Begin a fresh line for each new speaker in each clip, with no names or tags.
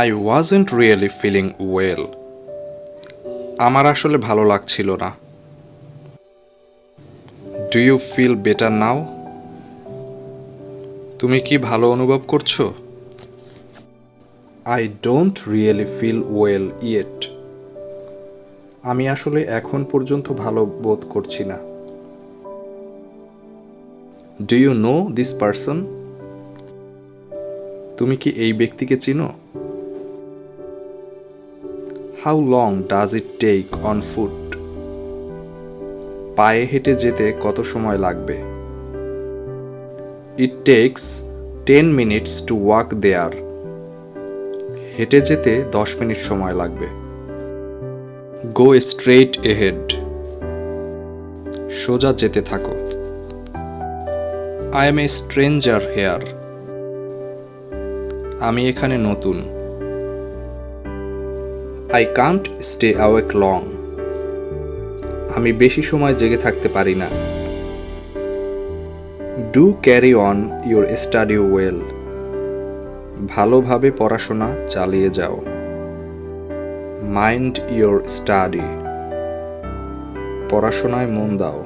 I wasn't really feeling well. আমার আসলে ভালো লাগছিল না। Do you feel better now? তুমি কি ভালো অনুভব করছো? I don't really feel well yet. আমি আসলে এখন পর্যন্ত ভালো বোধ করছি না। Do you know this person? তুমি কি এই ব্যক্তিকে চিনো? How long does it take on foot? পায়ে হেঁটে যেতে কত সময় লাগবে? It takes 10 minutes to walk there. হেঁটে যেতে 10 মিনিট সময় লাগবে। Go straight ahead. সোজা যেতে থাকো। I am a stranger here. আমি এখানে নতুন। I can't stay awake long. আমি বেশি সময় জেগে থাকতে পারি না। Do carry on your study well. ভালোভাবে পড়াশোনা চালিয়ে যাও। Mind your study. পড়াশোনায় মন দাও।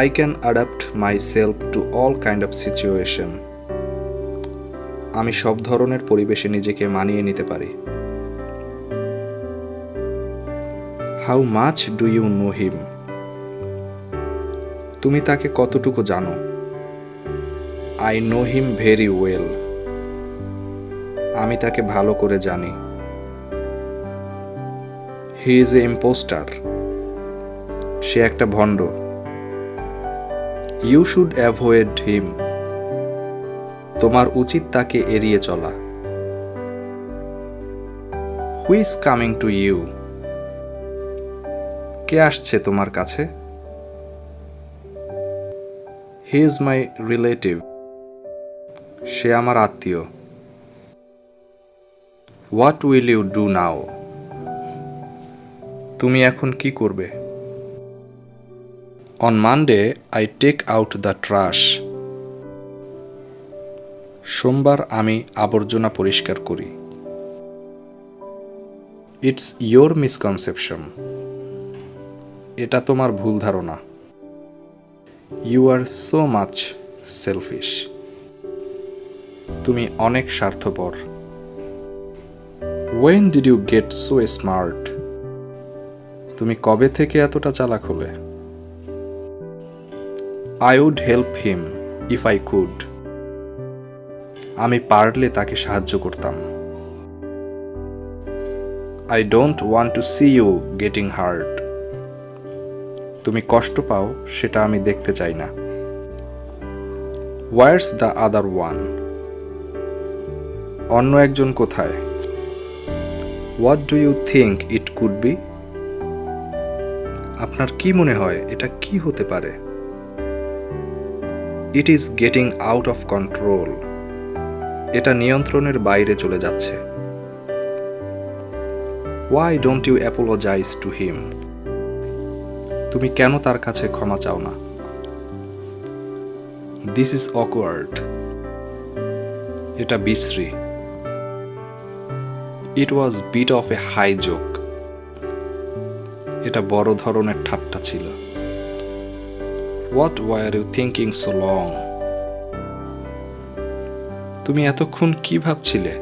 I can adapt myself to all kind of situation. আমি সব ধরনের পরিবেশে নিজেকে মানিয়ে নিতে পারি। How much do you know him? তুমি তাকে কতটুকু জানো? I know him very well. আমি তাকে ভালো করে জানি। He is an imposter. সে একটা ভণ্ড। You should avoid him. তোমার উচিত তাকে এড়িয়ে চলা। Who is coming to you? কে আসছে তোমার কাছে? He is my relative. সে আমার আত্মীয়। What will you do now? তুমি এখন কি করবে? On Monday, I take out the trash. সোমবার আমি আবর্জনা পরিষ্কার করি। It's your misconception. এটা তোমার ভুল ধারণা। You are so much selfish. তুমি অনেক স্বার্থপর। When did you get so smart? তুমি কবে থেকে এতটা চালাক হলে? I would help him if I could. আমি পারলে তাকে সাহায্য করতাম। I don't want to see you getting hurt. তুমি কষ্ট পাও সেটা আমি দেখতে চাই না। Where's the other one? অন্য একজন কোথায়? What do you think it could be? আপনার কি মনে হয় এটা কি হতে পারে? It is getting out of control. এটা নিয়ন্ত্রণের বাইরে চলে যাচ্ছে। Why don't you apologize to him? তুমি কেন তার কাছে ক্ষমা চাও না? This is awkward. এটা বিশ্রী। It was bit of a high joke. এটা বড় ধরনের ঠাট্টা ছিল। What were you thinking so long? তুমি এতক্ষণ কি ভাবছিলে?